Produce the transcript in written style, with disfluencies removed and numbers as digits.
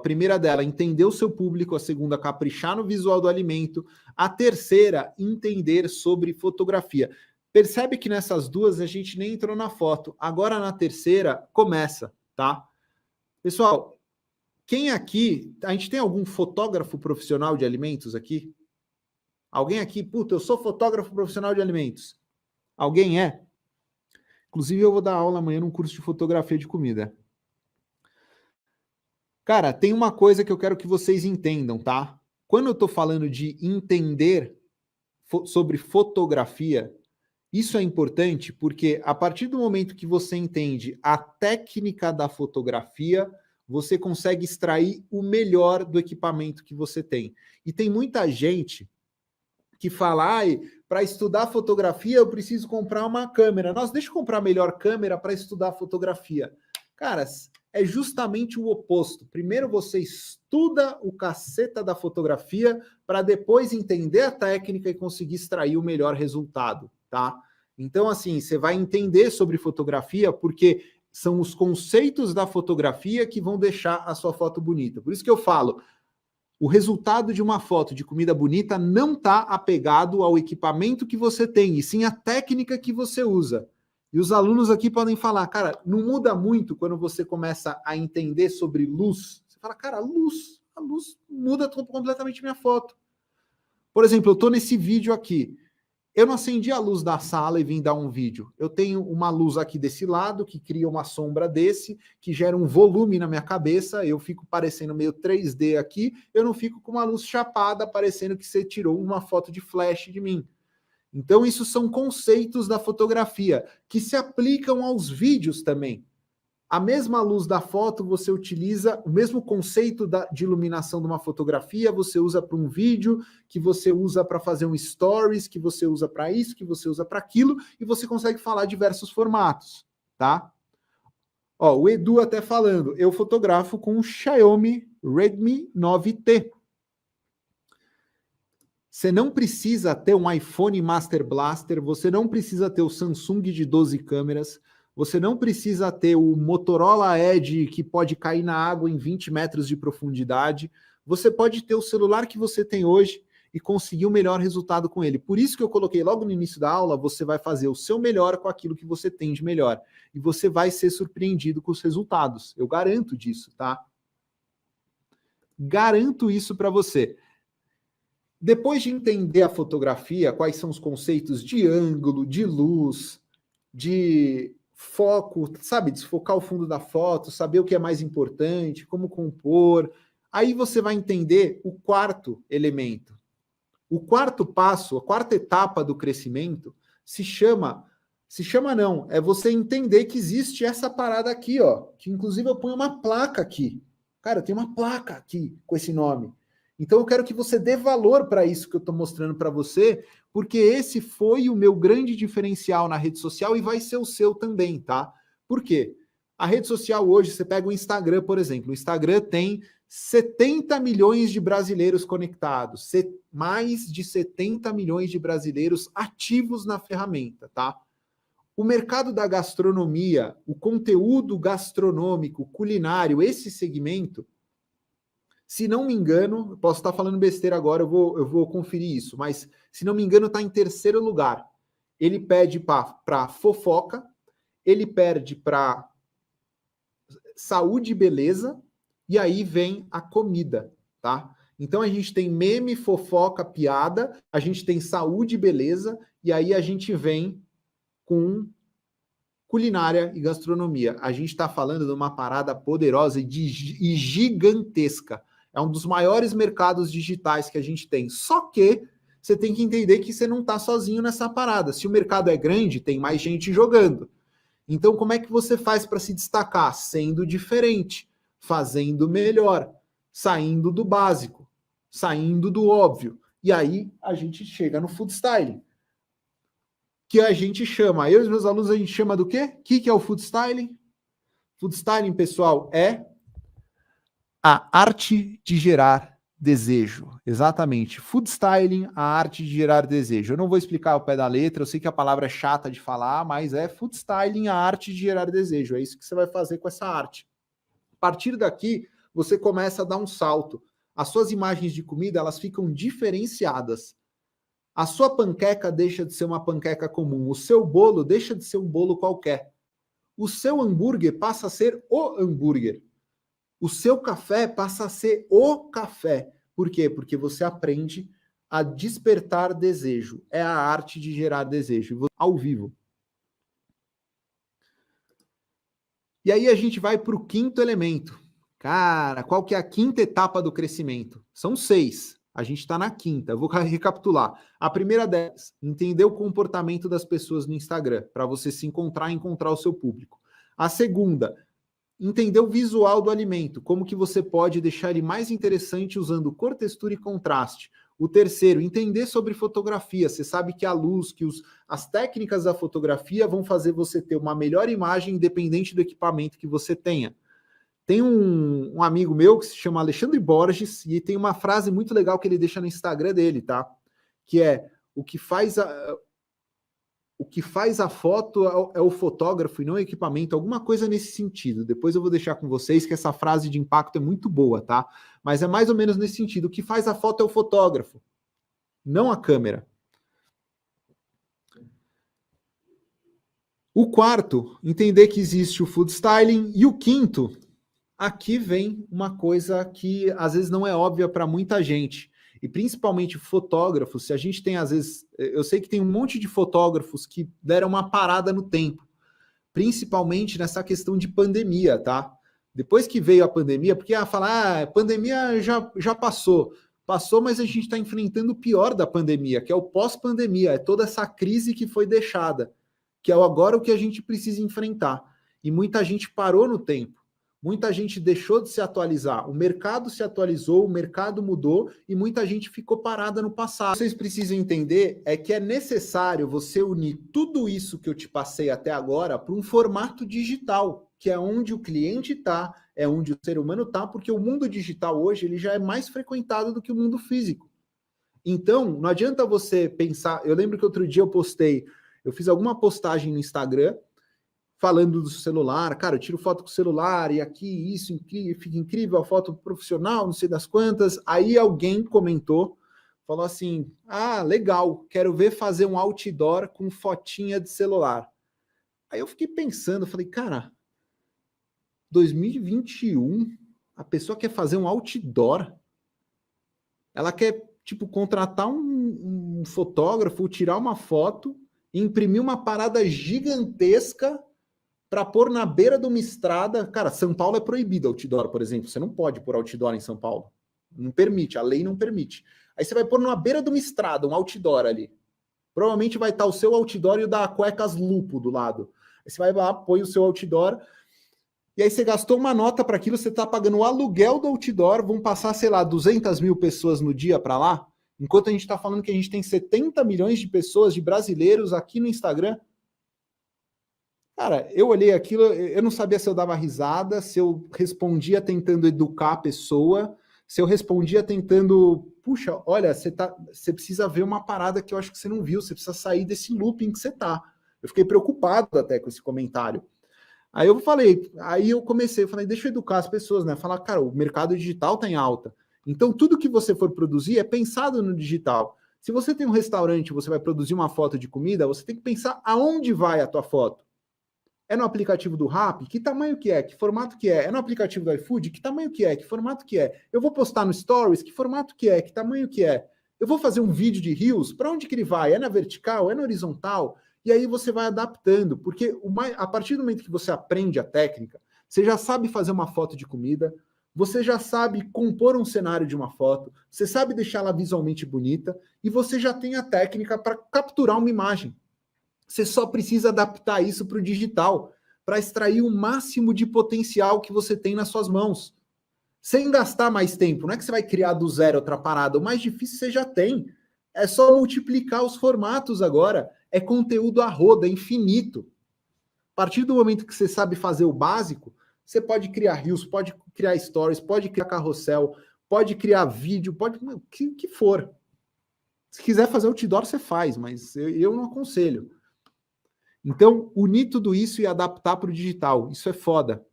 primeira dela, entender o seu público. A segunda, caprichar no visual do alimento. A terceira, entender sobre fotografia. Percebe que nessas duas a gente nem entrou na foto. Agora na terceira, começa, tá? Pessoal, quem aqui... A gente tem algum fotógrafo profissional de alimentos aqui? Alguém aqui? Puta, eu sou fotógrafo profissional de alimentos. Alguém é? Inclusive, eu vou dar aula amanhã num curso de fotografia de comida. Cara, tem uma coisa que eu quero que vocês entendam, tá? Quando eu tô falando de entender sobre fotografia, isso é importante porque a partir do momento que você entende a técnica da fotografia, você consegue extrair o melhor do equipamento que você tem. E tem muita gente que fala, para estudar fotografia eu preciso comprar uma câmera. Nossa, deixa eu comprar a melhor câmera para estudar fotografia. Cara, é justamente o oposto. Primeiro você estuda o caceta da fotografia para depois entender a técnica e conseguir extrair o melhor resultado, tá? Então, assim, você vai entender sobre fotografia porque são os conceitos da fotografia que vão deixar a sua foto bonita. Por isso que eu falo, o resultado de uma foto de comida bonita não está apegado ao equipamento que você tem, e sim à técnica que você usa. E os alunos aqui podem falar, cara, não muda muito quando você começa a entender sobre luz. Você fala, cara, a luz muda completamente minha foto. Por exemplo, eu estou nesse vídeo aqui. Eu não acendi a luz da sala e vim dar um vídeo. Eu tenho uma luz aqui desse lado, que cria uma sombra desse, que gera um volume na minha cabeça, eu fico parecendo meio 3D aqui, eu não fico com uma luz chapada, parecendo que você tirou uma foto de flash de mim. Então, isso são conceitos da fotografia, que se aplicam aos vídeos também. A mesma luz da foto, você utiliza o mesmo conceito de iluminação de uma fotografia, você usa para um vídeo, que você usa para fazer um stories, que você usa para isso, que você usa para aquilo, e você consegue falar diversos formatos, tá? Ó, o Edu até falando, eu fotografo com o Xiaomi Redmi 9T. Você não precisa ter um iPhone Master Blaster, você não precisa ter o Samsung de 12 câmeras, você não precisa ter o Motorola Edge que pode cair na água em 20 metros de profundidade. Você pode ter o celular que você tem hoje e conseguir o melhor resultado com ele. Por isso que eu coloquei logo no início da aula, você vai fazer o seu melhor com aquilo que você tem de melhor. E você vai ser surpreendido com os resultados. Eu garanto disso, tá? Garanto isso para você. Depois de entender a fotografia, quais são os conceitos de ângulo, de luz, de foco, sabe, desfocar o fundo da foto, saber o que é mais importante, como compor. Aí você vai entender o quarto elemento. O quarto passo, a quarta etapa do crescimento se chama não, é você entender que existe essa parada aqui, ó, que inclusive eu ponho uma placa aqui. Cara, eu tenho uma placa aqui com esse nome. Então eu quero que você dê valor para isso que eu estou mostrando para você, porque esse foi o meu grande diferencial na rede social e vai ser o seu também, tá? Por quê? A rede social hoje, você pega o Instagram, por exemplo. O Instagram tem 70 milhões de brasileiros conectados, mais de 70 milhões de brasileiros ativos na ferramenta, tá? O mercado da gastronomia, o conteúdo gastronômico, culinário, esse segmento, se não me engano, posso estar falando besteira agora, eu vou conferir isso, mas se não me engano está em terceiro lugar. Ele perde para fofoca, ele perde para saúde e beleza, e aí vem a comida, tá? Então a gente tem meme, fofoca, piada, a gente tem saúde e beleza, e aí a gente vem com culinária e gastronomia. A gente está falando de uma parada poderosa e gigantesca. É um dos maiores mercados digitais que a gente tem. Só que você tem que entender que você não está sozinho nessa parada. Se o mercado é grande, tem mais gente jogando. Então, como é que você faz para se destacar? Sendo diferente, fazendo melhor, saindo do básico, saindo do óbvio. E aí a gente chega no food styling, que a gente chama, eu e os meus alunos, a gente chama do quê? O que é o food styling? Food styling, pessoal, é a arte de gerar desejo. Exatamente. Food styling, a arte de gerar desejo. Eu não vou explicar ao pé da letra, eu sei que a palavra é chata de falar, mas é food styling, a arte de gerar desejo. É isso que você vai fazer com essa arte. A partir daqui, você começa a dar um salto. As suas imagens de comida, elas ficam diferenciadas. A sua panqueca deixa de ser uma panqueca comum, o seu bolo deixa de ser um bolo qualquer. O seu hambúrguer passa a ser o hambúrguer. O seu café passa a ser o café. Por quê? Porque você aprende a despertar desejo. É a arte de gerar desejo, ao vivo. E aí a gente vai para o quinto elemento. Cara, qual que é a quinta etapa do crescimento? São 6. A gente está na quinta. Eu vou recapitular. A primeira delas, entender o comportamento das pessoas no Instagram, para você se encontrar e encontrar o seu público. A segunda, entender o visual do alimento, como que você pode deixar ele mais interessante usando cor, textura e contraste. O terceiro, entender sobre fotografia. Você sabe que a luz, que as técnicas da fotografia vão fazer você ter uma melhor imagem independente do equipamento que você tenha. Tem um amigo meu que se chama Alexandre Borges e tem uma frase muito legal que ele deixa no Instagram dele, tá? Que é, o que faz a foto é o fotógrafo e não o equipamento, alguma coisa nesse sentido. Depois eu vou deixar com vocês que essa frase de impacto é muito boa, tá? Mas é mais ou menos nesse sentido. O que faz a foto é o fotógrafo, não a câmera. O quarto, entender que existe o food styling. E o quinto, aqui vem uma coisa que às vezes não é óbvia para muita gente. E principalmente fotógrafos, se a gente tem às vezes, eu sei que tem um monte de fotógrafos que deram uma parada no tempo, principalmente nessa questão de pandemia, tá? Depois que veio a pandemia, porque falar, pandemia já passou, mas a gente está enfrentando o pior da pandemia, que é o pós-pandemia, é toda essa crise que foi deixada, que é agora o que a gente precisa enfrentar. E muita gente parou no tempo. Muita gente deixou de se atualizar, o mercado se atualizou, o mercado mudou e muita gente ficou parada no passado. O que vocês precisam entender é que é necessário você unir tudo isso que eu te passei até agora para um formato digital, que é onde o cliente está, é onde o ser humano está, porque o mundo digital hoje ele já é mais frequentado do que o mundo físico. Então, não adianta você pensar... Eu lembro que outro dia eu fiz alguma postagem no Instagram, falando do celular, cara, eu tiro foto com o celular, e aqui isso fica incrível, a foto profissional, não sei das quantas. Aí alguém comentou, falou assim, legal, quero ver fazer um outdoor com fotinha de celular. Aí eu fiquei pensando, falei, cara, 2021, a pessoa quer fazer um outdoor, ela quer, contratar um fotógrafo, tirar uma foto, imprimir uma parada gigantesca para pôr na beira de uma estrada. Cara, São Paulo é proibido outdoor, por exemplo. Você não pode pôr outdoor em São Paulo. Não permite, a lei não permite. Aí você vai pôr na beira de uma estrada, um outdoor ali. Provavelmente vai estar o seu outdoor e o da Cuecas Lupo do lado. Aí você vai lá, põe o seu outdoor, e aí você gastou uma nota para aquilo, você está pagando o aluguel do outdoor, vão passar, sei lá, 200 mil pessoas no dia para lá, enquanto a gente está falando que a gente tem 70 milhões de pessoas, de brasileiros aqui no Instagram. Cara, eu olhei aquilo, eu não sabia se eu dava risada, se eu respondia tentando educar a pessoa, se eu respondia tentando, puxa, olha, você precisa ver uma parada que eu acho que você não viu, você precisa sair desse looping que você tá. Eu fiquei preocupado até com esse comentário. Aí eu falei, deixa eu educar as pessoas, né? Falar, cara, o mercado digital tá em alta. Então, tudo que você for produzir é pensado no digital. Se você tem um restaurante, você vai produzir uma foto de comida, você tem que pensar aonde vai a tua foto. É no aplicativo do Rappi? Que tamanho que é? Que formato que é? É no aplicativo do iFood? Que tamanho que é? Que formato que é? Eu vou postar no Stories? Que formato que é? Que tamanho que é? Eu vou fazer um vídeo de Reels? Para onde que ele vai? É na vertical? É na horizontal? E aí você vai adaptando, porque a partir do momento que você aprende a técnica, você já sabe fazer uma foto de comida, você já sabe compor um cenário de uma foto, você sabe deixá-la visualmente bonita, e você já tem a técnica para capturar uma imagem. Você só precisa adaptar isso para o digital, para extrair o máximo de potencial que você tem nas suas mãos. Sem gastar mais tempo. Não é que você vai criar do zero outra parada. O mais difícil você já tem. É só multiplicar os formatos agora. É conteúdo a roda, é infinito. A partir do momento que você sabe fazer o básico, você pode criar reels, pode criar stories, pode criar carrossel, pode criar vídeo, pode... O que for. Se quiser fazer outdoor, você faz, mas eu não aconselho. Então, unir tudo isso e adaptar para o digital, isso é foda.